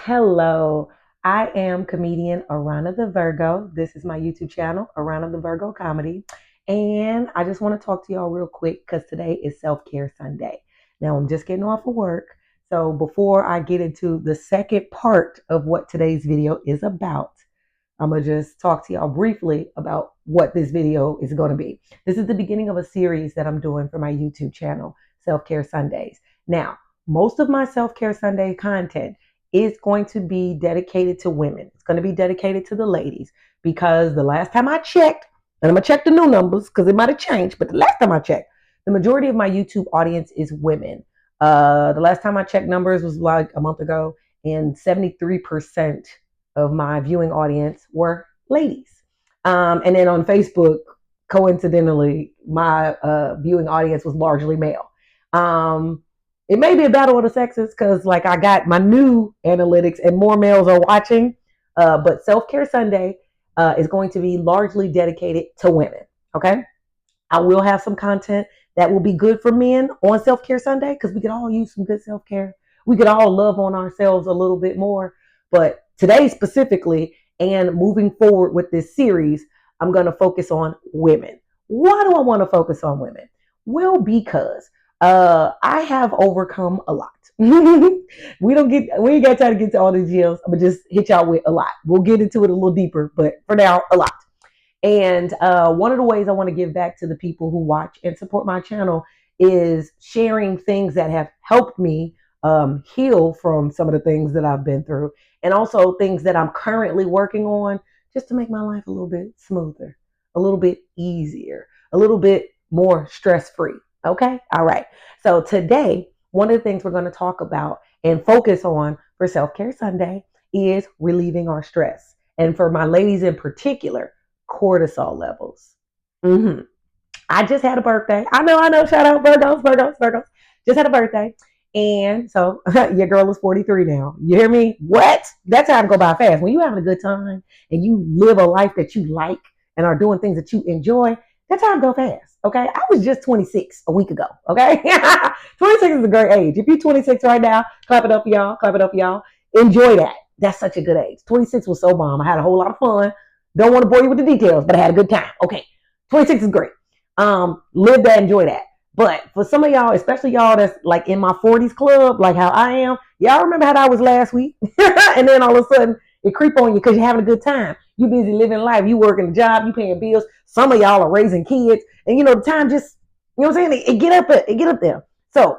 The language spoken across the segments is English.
Hello, I am comedian AaronaTheVirgo. This is my YouTube channel, AaronaTheVirgo Comedy. And I just want to talk to y'all real quick because today is Self-Care Sunday. Now, I'm just getting off of work. So before I get into the second part of what today's video is about, I'm going to just talk to y'all briefly about what this video is going to be. This is the beginning of a series that I'm doing for my YouTube channel, Self-Care Sundays. Now, most of my Self-Care Sunday content is going to be dedicated to women. It's going to be dedicated to the ladies because the last time I checked, and I'm going to check the new numbers because it might have changed, but the last time I checked, the majority of my YouTube audience is women. The last time I checked numbers was like a month ago, and 73% of my viewing audience were ladies. And then on Facebook, coincidentally, my viewing audience was largely male. It may be a battle of the sexes because like I got my new analytics and more males are watching. But Self-Care Sunday is going to be largely dedicated to women. Okay. I will have some content that will be good for men on Self-Care Sunday because we could all use some good self-care. We could all love on ourselves a little bit more. But today specifically and moving forward with this series, I'm going to focus on women. Why do I want to focus on women? Well, because I have overcome a lot. we ain't got time to get to all the details. I'm gonna just hit y'all with a lot. We'll get into it a little deeper, but for now, a lot. And one of the ways I want to give back to the people who watch and support my channel is sharing things that have helped me heal from some of the things that I've been through, and also things that I'm currently working on just to make my life a little bit smoother, a little bit easier, a little bit more stress-free. Okay. All right. So today, one of the things we're going to talk about and focus on for Self-Care Sunday is relieving our stress. And for my ladies in particular, cortisol levels. I just had a birthday. I know. Shout out Virgos. Just had a birthday. And so your girl is 43 now. You hear me? What? That time go by fast. When you're having a good time and you live a life that you like and are doing things that you enjoy, that time go fast. Okay. I was just 26 a week ago. Okay. 26 is a great age. If you're 26 right now, clap it up for y'all. Clap it up for y'all. Enjoy that. That's such a good age. 26 was so bomb. I had a whole lot of fun. Don't want to bore you with the details, but I had a good time. Okay. 26 is great. Live that, enjoy that. But for some of y'all, especially y'all that's like in my 40s club, like how I am, y'all remember how I was last week? And then all of a sudden it creep on you because you're having a good time. You busy living life. You working a job. You paying bills. Some of y'all are raising kids. And, the time just, what I'm saying? It get up there. So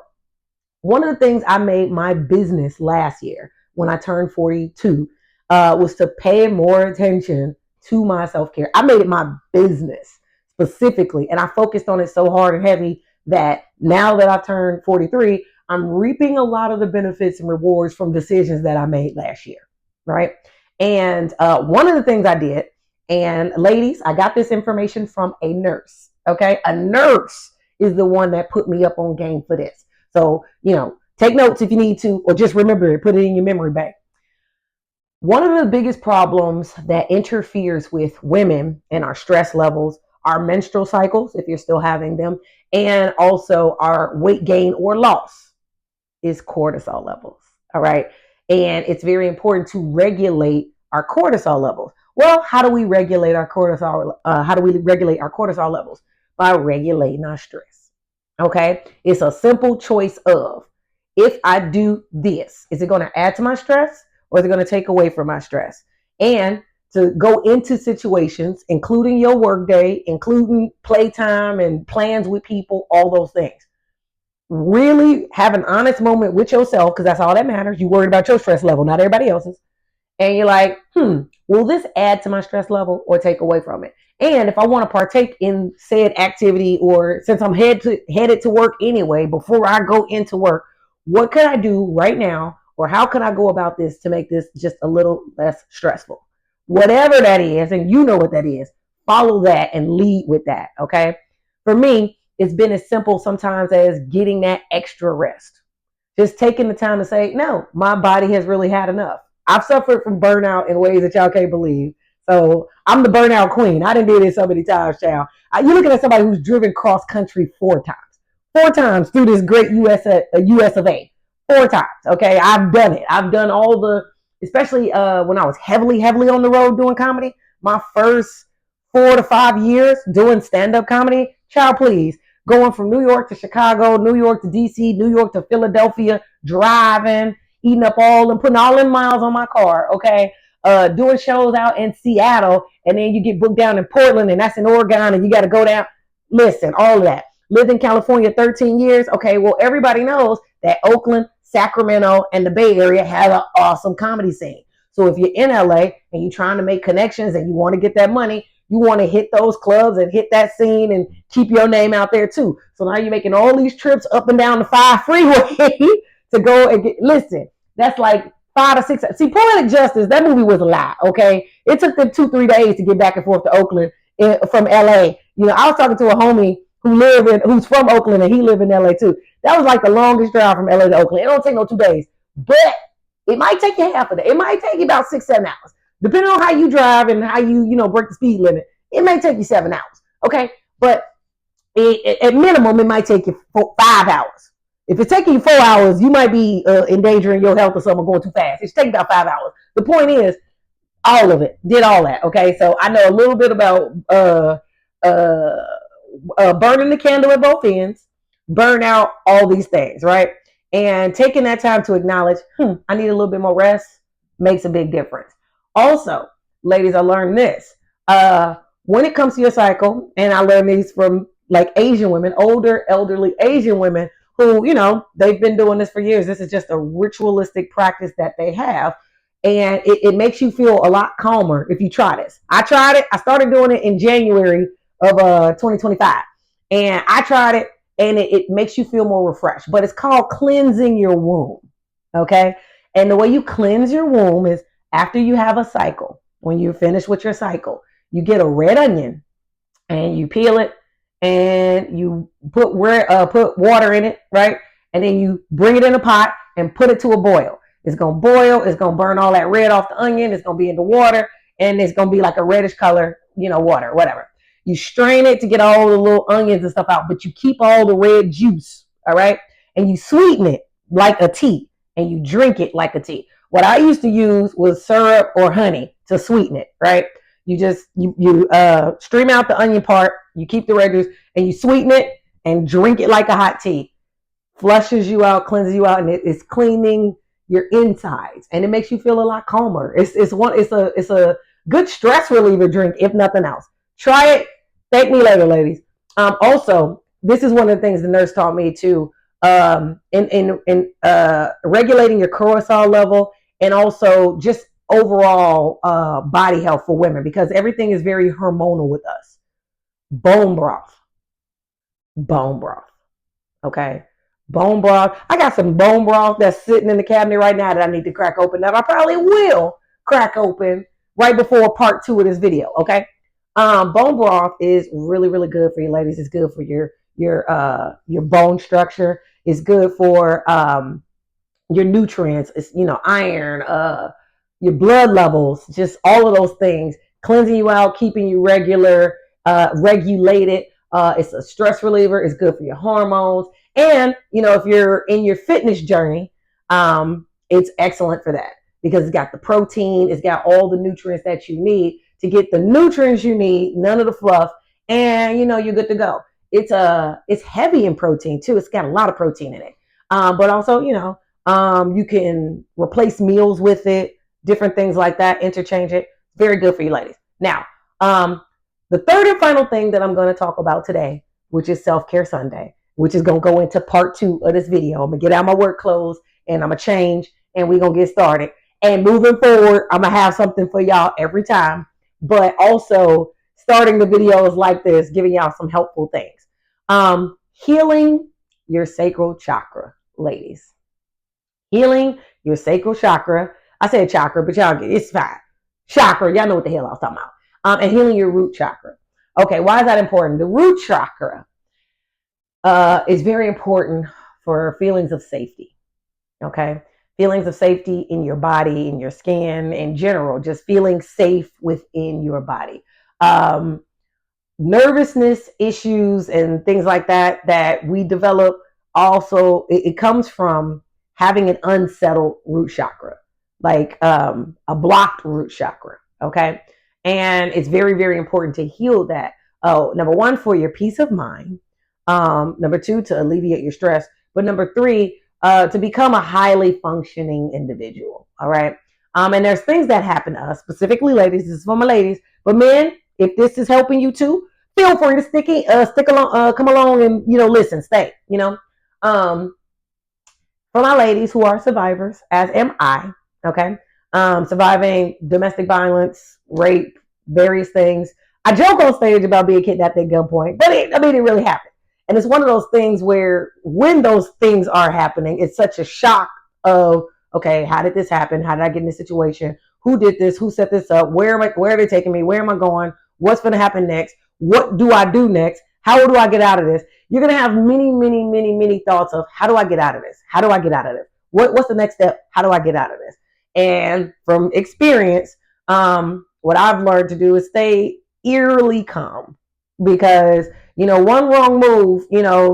one of the things I made my business last year when I turned 42 was to pay more attention to my self-care. I made it my business specifically. And I focused on it so hard and heavy that now that I've turned 43, I'm reaping a lot of the benefits and rewards from decisions that I made last year. Right. And one of the things I did, and ladies, I got this information from a nurse. Okay. A nurse is the one that put me up on game for this. So, take notes if you need to, or just remember it, put it in your memory bank. One of the biggest problems that interferes with women and our stress levels are menstrual cycles, if you're still having them, and also our weight gain or loss is cortisol levels. All right. And it's very important to regulate our cortisol levels. Well, how do we regulate our cortisol? Levels? By regulating our stress. Okay. It's a simple choice of, if I do this, is it going to add to my stress or is it going to take away from my stress? And to go into situations, including your workday, including playtime and plans with people, all those things. Really have an honest moment with yourself, because that's all that matters. You worried about your stress level, not everybody else's. And you're like, will this add to my stress level or take away from it? And if I want to partake in said activity, or since I'm headed to work anyway, before I go into work, what can I do right now, or how can I go about this to make this just a little less stressful? Whatever that is, and you know what that is, follow that and lead with that, okay? For me, it's been as simple sometimes as getting that extra rest. Just taking the time to say, no, my body has really had enough. I've suffered from burnout in ways that y'all can't believe. So I'm the burnout queen. I done did it so many times, child. You're looking at somebody who's driven cross country 4 times through this great US of A. 4 times, okay? I've done it. I've done all the especially when I was heavily on the road doing comedy. My first 4 to 5 years doing stand-up comedy, child, please, going from New York to Chicago, New York to DC, New York to Philadelphia, driving, eating up all and putting all in miles on my car, okay? Doing shows out in Seattle, and then you get booked down in Portland, and that's in Oregon, and you got to go down. Listen, all of that. Lived in California 13 years. Okay, well, everybody knows that Oakland, Sacramento, and the Bay Area have an awesome comedy scene. So if you're in LA and you're trying to make connections and you want to get that money, you want to hit those clubs and hit that scene and keep your name out there too. So now you're making all these trips up and down the 5 freeway to go and get, listen, that's like 5 to 6. See, Poetic Justice, that movie was a lie, okay? It took them 2-3 days to get back and forth to Oakland from LA. You know, I was talking to a homie who's from Oakland, and he lived in LA too. That was like the longest drive from LA to Oakland. It don't take no 2 days, but it might take you half a day. It might take you about 6-7 hours, depending on how you drive and how you break the speed limit. It may take you 7 hours, okay? But at minimum, it might take you 5 hours. If it's taking you 4 hours, you might be endangering your health or something going too fast. It's taking about 5 hours. The point is, all of it, did all that, okay? So I know a little bit about burning the candle at both ends, burn out, all these things, right? And taking that time to acknowledge, I need a little bit more rest makes a big difference. Also, ladies, I learned this. When it comes to your cycle, and I learned these from like Asian women, older, elderly Asian women who, they've been doing this for years. This is just a ritualistic practice that they have. And it makes you feel a lot calmer if you try this. I tried it. I started doing it in January of 2025. And I tried it, and it makes you feel more refreshed. But it's called cleansing your womb, okay? And the way you cleanse your womb is after you have a cycle. When you're finished with your cycle, you get a red onion, and you peel it, and you put water in it, right? And then you bring it in a pot and put it to a boil. It's going to boil. It's going to burn all that red off the onion. It's going to be in the water, and it's going to be like a reddish color, water, whatever. You strain it to get all the little onions and stuff out, but you keep all the red juice, all right? And you sweeten it like a tea, and you drink it like a tea. What I used to use was syrup or honey to sweeten it, right? You just, you stream out the onion part, you keep the red juice, and you sweeten it and drink it like a hot tea. Flushes you out, cleanses you out, and it's cleaning your insides, and it makes you feel a lot calmer. It's a good stress reliever drink, if nothing else. Try it. Thank me later, ladies. Also, this is one of the things the nurse taught me too. In regulating your cortisol level, and also just overall body health for women, because everything is very hormonal with us. Bone broth. Okay. Bone broth. I got some bone broth that's sitting in the cabinet right now that I need to crack open, that I probably will crack open right before part 2 of this video. Okay. Bone broth is really, really good for you, ladies. It's good for your bone structure. It's good for your nutrients. It's iron, your blood levels, just all of those things, cleansing you out, keeping you regulated. It's a stress reliever. It's good for your hormones. And, if you're in your fitness journey, it's excellent for that, because it's got the protein. It's got all the nutrients that you need to get the nutrients you need, none of the fluff, and, you're good to go. It's heavy in protein too. It's got a lot of protein in it. But also, you can replace meals with it, different things like that, interchange it. Very good for you, ladies. Now, the third and final thing that I'm going to talk about today, which is Self-Care Sunday, which is going to go into part 2 of this video. I'm going to get out my work clothes, and I'm going to change, and we're going to get started. And moving forward, I'm going to have something for y'all every time, but also starting the videos like this, giving y'all some helpful things. Healing your sacral chakra, ladies. Healing your sacral chakra. I said chakra, but y'all, it's fine. Chakra, y'all know what the hell I was talking about. And healing your root chakra. Okay, why is that important? The root chakra is very important for feelings of safety. Okay, feelings of safety in your body, in your skin, in general, just feeling safe within your body. Nervousness issues and things like that we develop also, it comes from having an unsettled root chakra. like a blocked root chakra. Okay. And it's very, very important to heal that. Oh, number one, for your peace of mind. Number two, to alleviate your stress. But number three, to become a highly functioning individual. All right. And there's things that happen to us, specifically ladies. This is for my ladies. But men, if this is helping you too, feel free to stick along, come along and, listen, stay, for my ladies who are survivors, as am I, okay, surviving domestic violence, rape, various things. I joke on stage about being kidnapped at gunpoint, but it really happened. And it's one of those things where when those things are happening, it's such a shock of, okay, how did this happen? How did I get in this situation? Who did this? Who set this up? Where are they taking me? Where am I going? What's going to happen next? What do I do next? How do I get out of this? You're going to have many, many, many, many thoughts of, how do I get out of this? How do I get out of this? What's the next step? How do I get out of this? And from experience, what I've learned to do is stay eerily calm, because, one wrong move,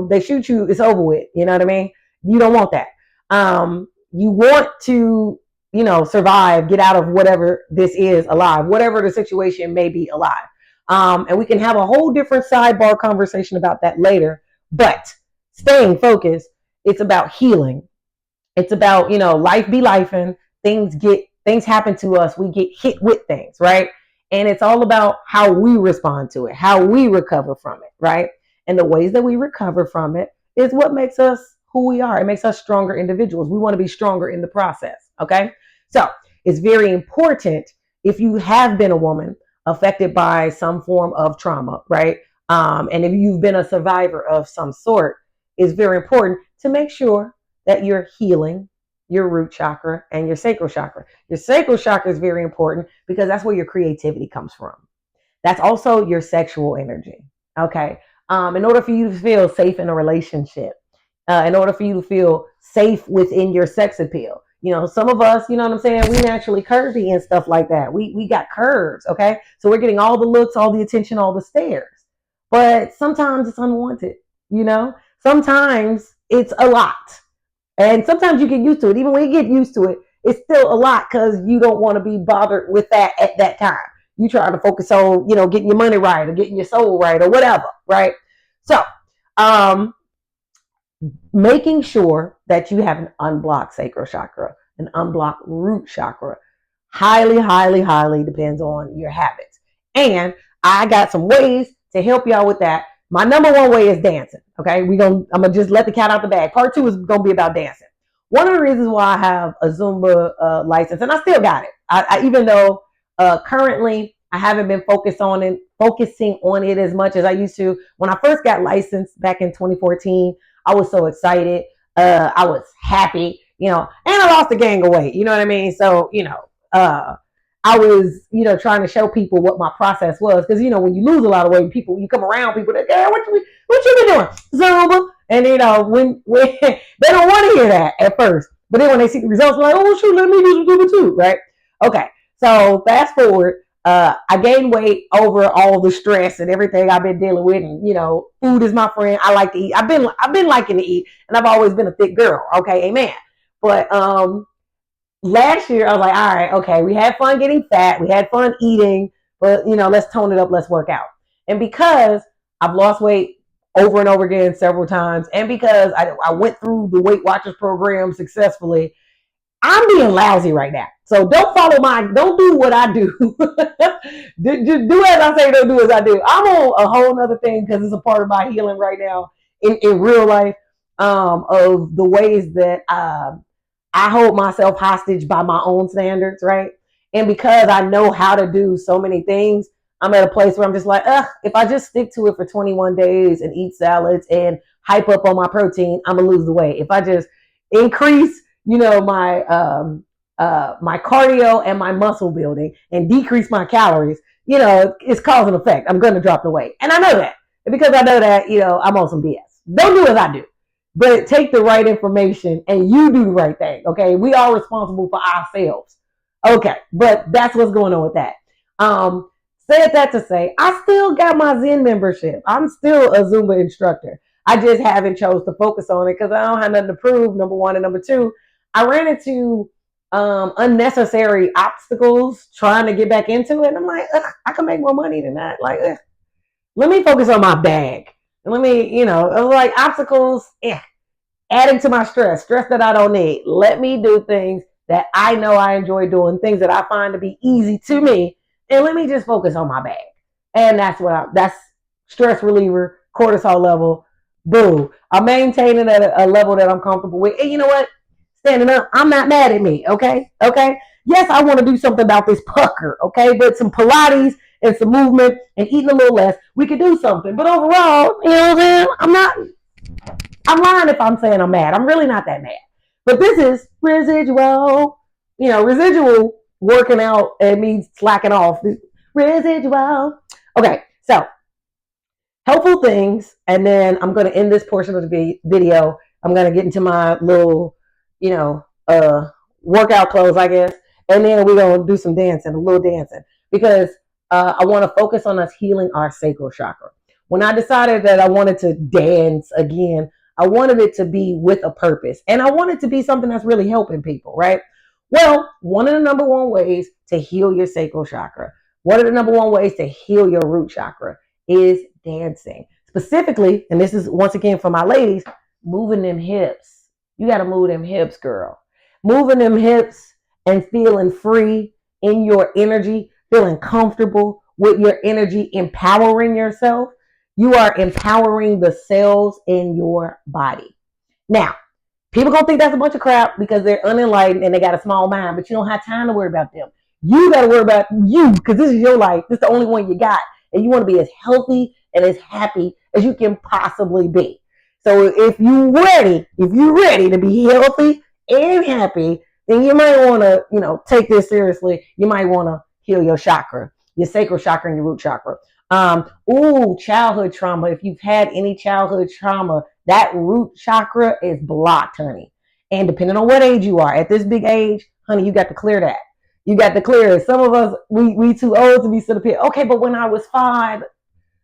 they shoot you, it's over with. You know what I mean? You don't want that. You want to, survive, get out of whatever this is alive, whatever the situation may be alive. And we can have a whole different sidebar conversation about that later. But staying focused, it's about healing. It's about, life be life, and things happen to us. We get hit with things, right? And it's all about how we respond to it, how we recover from it, right? And the ways that we recover from it is what makes us who we are. It makes us stronger individuals. We want to be stronger in the process, okay? So it's very important, if you have been a woman affected by some form of trauma, right? And if you've been a survivor of some sort, it's very important to make sure that you're healing your root chakra and your sacral chakra. Your sacral chakra is very important because that's where your creativity comes from. That's also your sexual energy, okay? In order for you to feel safe in a relationship, in order for you to feel safe within your sex appeal, some of us, you know what I'm saying, we naturally curvy and stuff like that. We got curves, okay? So we're getting all the looks, all the attention, all the stares. But sometimes it's unwanted, Sometimes it's a lot. And sometimes you get used to it. Even when you get used to it, it's still a lot because you don't want to be bothered with that at that time. You try to focus on, getting your money right or getting your soul right or whatever, right? So, making sure that you have an unblocked sacral chakra, an unblocked root chakra, highly, highly, highly depends on your habits. And I got some ways to help y'all with that. My number one way is dancing. Okay, I'm gonna just let the cat out the bag. Part 2 is gonna be about dancing. One of the reasons why I have a Zumba license, and I still got it, I even though currently I haven't been focusing on it as much as I used to. When I first got licensed back in 2014, I was so excited. I was happy, and I lost a gang of weight. You know what I mean? So, I was, trying to show people what my process was. Because, when you lose a lot of weight, you come around people that, hey, what you been doing? Zumba. And, when they don't want to hear that at first. But then when they see the results, they're like, oh, shoot, let me do some Zumba too, right? Okay. So fast forward, I gained weight over all the stress and everything I've been dealing with. And, food is my friend. I like to eat. I've been liking to eat. And I've always been a thick girl. Okay. Amen. But, last year, I was like, all right, okay, we had fun getting fat. We had fun eating, but, let's tone it up. Let's work out. And because I've lost weight over and over again several times, and because I went through the Weight Watchers program successfully, I'm being lousy right now. So don't do what I do. do as I say, don't do as I do. I'm on a whole nother thing because it's a part of my healing right now in real life, of the ways that, I hold myself hostage by my own standards, right? And because I know how to do so many things, I'm at a place where I'm just like, if I just stick to it for 21 days and eat salads and hype up on my protein, I'm gonna lose the weight. If I just increase, my my cardio and my muscle building and decrease my calories, it's cause and effect. I'm gonna drop the weight. And I know that. And because I know that, I'm on some BS. Don't do as I do. But take the right information and you do the right thing, okay? We are responsible for ourselves. Okay, but that's what's going on with that. Said that to say, I still got my Zen membership. I'm still a Zumba instructor. I just haven't chose to focus on it because I don't have nothing to prove, number one. And number two, I ran into unnecessary obstacles trying to get back into it. And I'm like, I can make more money than that. Like, let me focus on my bag. Let me, like obstacles, adding to my stress that I don't need. Let me do things that I know I enjoy doing, things that I find to be easy to me. And let me just focus on my bag. And that's stress reliever, cortisol level. Boom. I'm maintaining at a level that I'm comfortable with. And you know what? Standing up, I'm not mad at me. Okay. Yes, I want to do something about this pucker. Okay. But some Pilates and some movement and eating a little less, we could do something. But overall, you know what I'm saying? I'm lying if I'm saying I'm mad. I'm really not that mad. But this is residual, residual working out and me slacking off. Residual. Okay, so helpful things. And then I'm going to end this portion of the video. I'm going to get into my little, workout clothes, I guess. And then we're going to do some dancing, a little dancing. Because I want to focus on us healing our sacral chakra. When I decided that I wanted to dance again, I wanted it to be with a purpose. And I want it to be something that's really helping people, right? Well, one of the number one ways to heal your sacral chakra, one of the number one ways to heal your root chakra is dancing. Specifically, and this is once again for my ladies, moving them hips. You got to move them hips, girl. Moving them hips and feeling free in your energy, feeling comfortable with your energy, empowering yourself. You are empowering the cells in your body. Now, people gonna think that's a bunch of crap because they're unenlightened and they got a small mind, but you don't have time to worry about them. You got to worry about you because this is your life. This is the only one you got. And you want to be as healthy and as happy as you can possibly be. So if you're ready to be healthy and happy, then you might want to, take this seriously. You might want to heal your chakra, your sacral chakra and your root chakra. Childhood trauma. If you've had any childhood trauma, that root chakra is blocked, honey. And depending on what age you are, at this big age, honey, you got to clear that. You got to clear it. Some of us, we too old to be sitting up here. Okay, but when I was 5,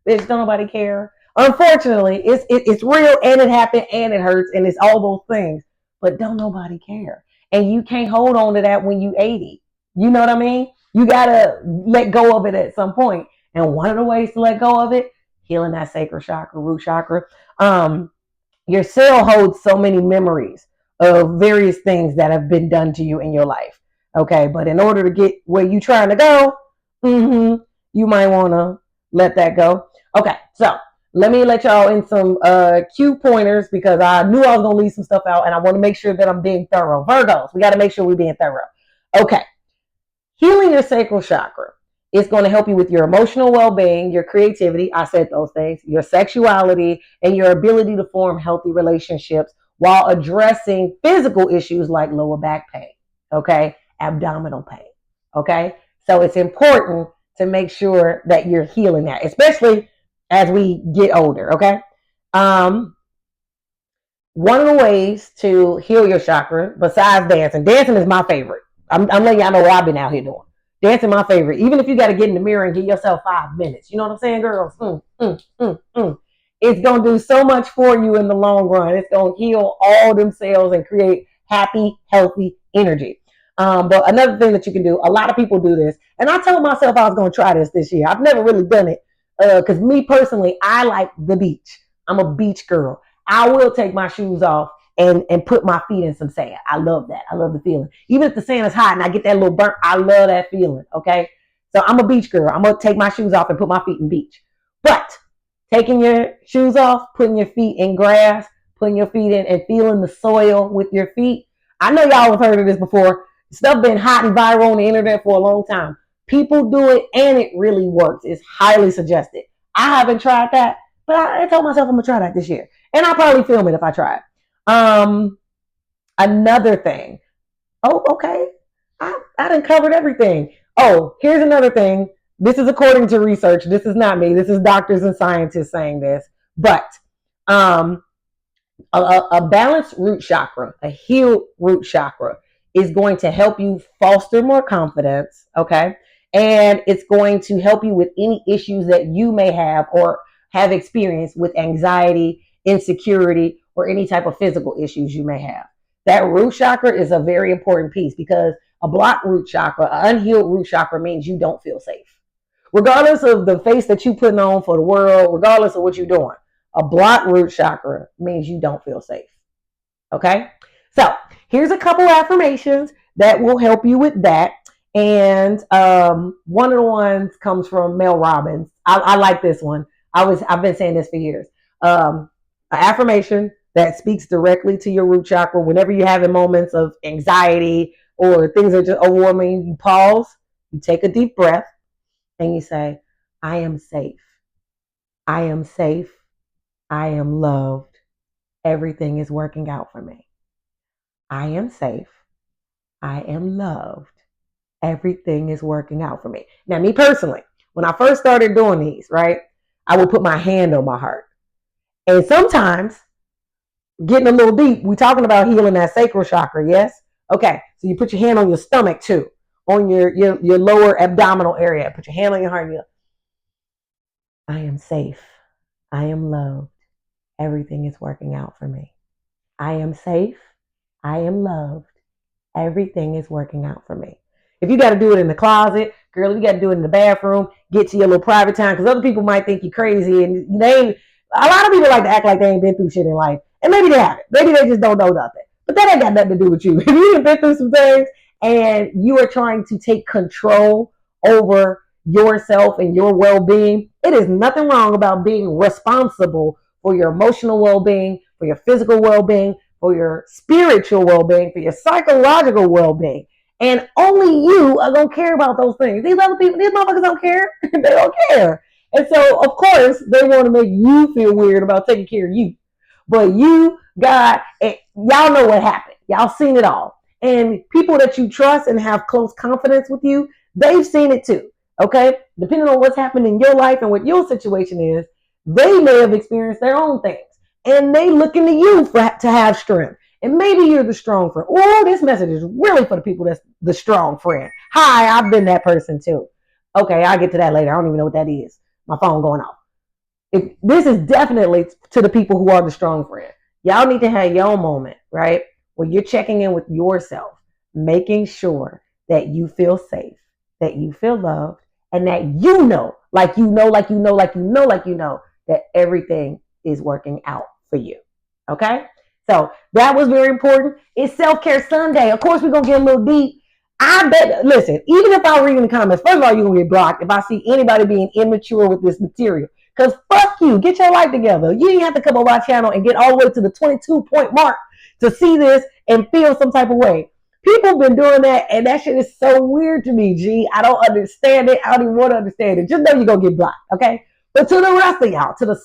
bitch, don't nobody care. Unfortunately, it's real and it happened and it hurts and it's all those things. But don't nobody care. And you can't hold on to that when you 80. You know what I mean? You got to let go of it at some point. And one of the ways to let go of it, healing that sacral chakra, root chakra. Your cell holds so many memories of various things that have been done to you in your life. Okay, but in order to get where you're trying to go, you might want to let that go. Okay, so let me let y'all in some cue pointers because I knew I was going to leave some stuff out and I want to make sure that I'm being thorough. Virgos, we got to make sure we're being thorough. Okay, healing your sacral chakra is going to help you with your emotional well-being, your creativity, I said those things, your sexuality, and your ability to form healthy relationships while addressing physical issues like lower back pain, okay, abdominal pain, okay? So it's important to make sure that you're healing that, especially as we get older, okay? One of the ways to heal your chakra, besides dancing is my favorite. I'm letting y'all know what I've been out here doing. Dancing my favorite. Even if you got to get in the mirror and give yourself 5 minutes. You know what I'm saying, girls? It's going to do so much for you in the long run. It's going to heal all them cells and create happy, healthy energy. But another thing that you can do, a lot of people do this. And I told myself I was going to try this year. I've never really done it. Because me personally, I like the beach. I'm a beach girl. I will take my shoes off and put my feet in some sand. I love that. I love the feeling. Even if the sand is hot and I get that little burnt, I love that feeling, okay? So I'm a beach girl. I'm going to take my shoes off and put my feet in beach. But taking your shoes off, putting your feet in grass, putting your feet in and feeling the soil with your feet. I know y'all have heard of this before. Stuff been hot and viral on the internet for a long time. People do it and it really works. It's highly suggested. I haven't tried that, but I told myself I'm going to try that this year. And I'll probably film it if I try it. Another thing. Oh, okay. I done covered everything. Oh, here's another thing. This is according to research. This is not me. This is doctors and scientists saying this. But a balanced root chakra, a healed root chakra, is going to help you foster more confidence. Okay. And it's going to help you with any issues that you may have or have experienced with anxiety, insecurity, or any type of physical issues you may have. That root chakra is a very important piece because a blocked root chakra, an unhealed root chakra means you don't feel safe. Regardless of the face that you putting on for the world, regardless of what you're doing, a blocked root chakra means you don't feel safe. Okay? So here's a couple affirmations that will help you with that. And one of the ones comes from Mel Robbins. I like this one. I've been saying this for years. An affirmation that speaks directly to your root chakra. Whenever you're having moments of anxiety or things are just overwhelming, you pause, you take a deep breath, and you say, I am safe. I am safe. I am loved. Everything is working out for me. I am safe. I am loved. Everything is working out for me. Now, me personally, when I first started doing these, right, I would put my hand on my heart. And sometimes, getting a little deep, we're talking about healing that sacral chakra, yes? Okay, so you put your hand on your stomach too, on your lower abdominal area. Put your hand on your heart and you go, I am safe. I am loved. Everything is working out for me. I am safe. I am loved. Everything is working out for me. If you got to do it in the closet, girl, if you got to do it in the bathroom, get to your little private time, because other people might think you're crazy, and a lot of people like to act like they ain't been through shit in life, and maybe they haven't. Maybe they just don't know nothing. But that ain't got nothing to do with you. If you've been through some things and you are trying to take control over yourself and your well-being, it is nothing wrong about being responsible for your emotional well-being, for your physical well-being, for your spiritual well-being, for your psychological well-being. And only you are going to care about those things. These other people, these motherfuckers don't care. They don't care. And so, of course, they want to make you feel weird about taking care of you. But you, God, y'all know what happened. Y'all seen it all. And people that you trust and have close confidence with you, they've seen it too. Okay? Depending on what's happened in your life and what your situation is, they may have experienced their own things. And they looking to you to have strength. And maybe you're the strong friend. Oh, this message is really for the people that's the strong friend. Hi, I've been that person too. Okay, I'll get to that later. I don't even know what that is. My phone going off. This is definitely to the people who are the strong friend. Y'all need to have your own moment, right? Where you're checking in with yourself, making sure that you feel safe, that you feel loved, and that you know, that everything is working out for you. Okay? So that was very important. It's Self-Care Sunday. Of course, we're going to get a little deep. I bet, listen, even if I read in the comments, first of all, you're going to get blocked if I see anybody being immature with this material. Because fuck you. Get your life together. You didn't have to come on my channel and get all the way to the 22-point mark to see this and feel some type of way. People have been doing that, and that shit is so weird to me, G. I don't understand it. I don't even want to understand it. Just know you're going to get blocked, okay? But to the rest of y'all, to the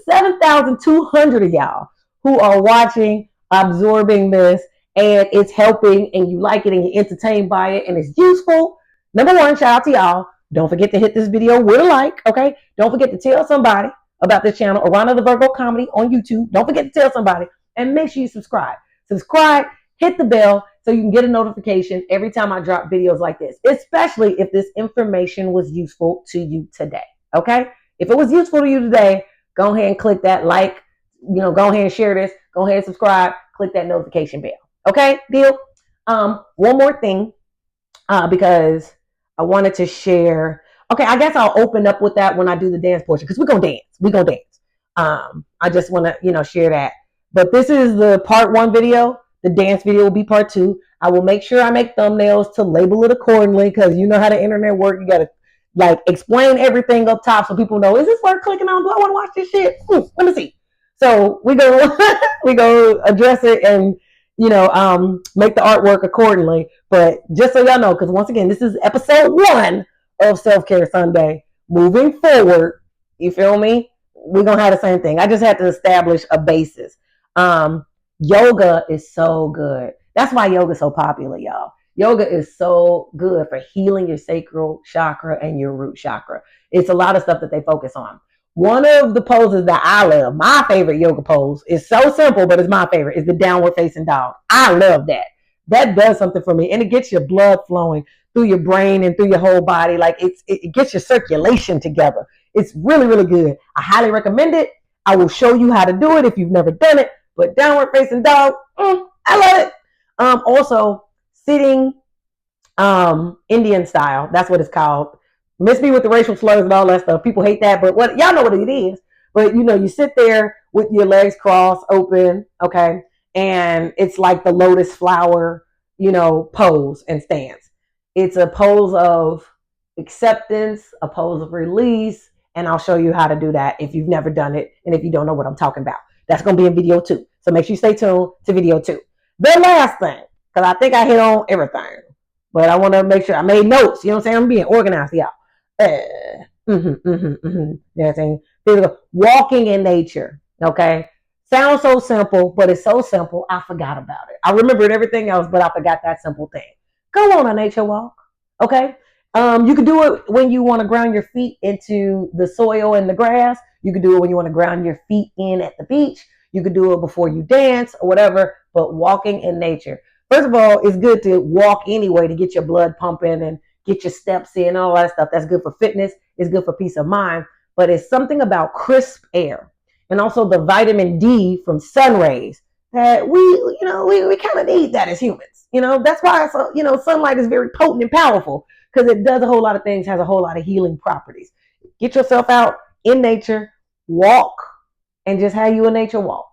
7,200 of y'all who are watching, absorbing this, and it's helping, and you like it, and you're entertained by it, and it's useful. Number one, shout out to y'all. Don't forget to hit this video with a like, okay? Don't forget to tell somebody about this channel, AaronaTheVirgo Comedy on YouTube. Don't forget to tell somebody, and make sure you subscribe. Subscribe, hit the bell, so you can get a notification every time I drop videos like this, especially if this information was useful to you today, okay? If it was useful to you today, go ahead and click that like, go ahead and share this, go ahead and subscribe, click that notification bell. Okay, deal? One more thing, because I wanted to share. Okay, I guess I'll open up with that when I do the dance portion, because we're going to dance. We're going to dance. I just want to, share that. But this is the part 1 video. The dance video will be part 2. I will make sure I make thumbnails to label it accordingly, because you know how the internet works. You got to explain everything up top so people know, is this worth clicking on? Do I want to watch this shit? Let me see. So we go address it and make the artwork accordingly. But just so y'all know, because once again, this is episode 1 of Self-Care Sunday. Moving forward, you feel me? We're gonna have the same thing. I just had to establish a basis. Yoga is so good. That's why yoga is so popular, y'all. Yoga is so good for healing your sacral chakra and your root chakra. It's a lot of stuff that they focus on. One of the poses that I love, my favorite yoga pose, is so simple, but it's my favorite, is the downward facing dog. I love that. That does something for me. And it gets your blood flowing through your brain and through your whole body. Like it gets your circulation together. It's really, really good. I highly recommend it. I will show you how to do it if you've never done it. But downward facing dog, I love it. Also, sitting Indian style. That's what it's called. Miss me with the racial slurs and all that stuff. People hate that, but what y'all know what it is. But you sit there with your legs crossed, open, okay, and it's like the lotus flower, pose and stance. It's a pose of acceptance, a pose of release, and I'll show you how to do that if you've never done it and if you don't know what I'm talking about. That's going to be in video 2. So make sure you stay tuned to video 2. The last thing, because I think I hit on everything, but I want to make sure I made notes. You know what I'm saying? I'm being organized, y'all. You know what I'm saying? Walking in nature. Okay. Sounds so simple, but it's so simple. I forgot about it. I remembered everything else, but I forgot that simple thing. Go on a nature walk. Okay. You can do it when you want to ground your feet into the soil and the grass. You can do it when you want to ground your feet in at the beach. You could do it before you dance or whatever, but walking in nature. First of all, it's good to walk anyway to get your blood pumping and get your steps in, all that stuff. That's good for fitness. It's good for peace of mind. But it's something about crisp air and also the vitamin D from sun rays that we kind of need that as humans. That's why sunlight is very potent and powerful because it does a whole lot of things, has a whole lot of healing properties. Get yourself out in nature, walk, and just have you a nature walk.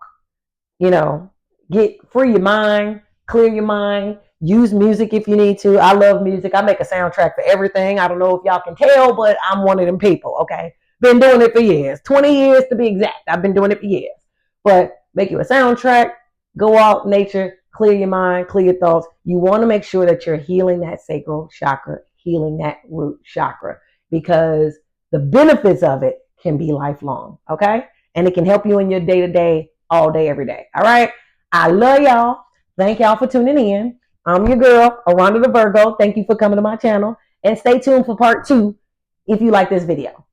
Get free your mind, clear your mind, use music if you need to. I love music. I make a soundtrack for everything. I don't know if y'all can tell, but I'm one of them people, okay? Been doing it for years, 20 years to be exact. I've been doing it for years. But make you a soundtrack, go out, nature, clear your mind, clear your thoughts. You want to make sure that you're healing that sacral chakra, healing that root chakra, because the benefits of it can be lifelong, okay? And it can help you in your day-to-day, all day, every day, all right? I love y'all. Thank y'all for tuning in. I'm your girl, AaronaTheVirgo. Thank you for coming to my channel. And stay tuned for part 2 if you like this video.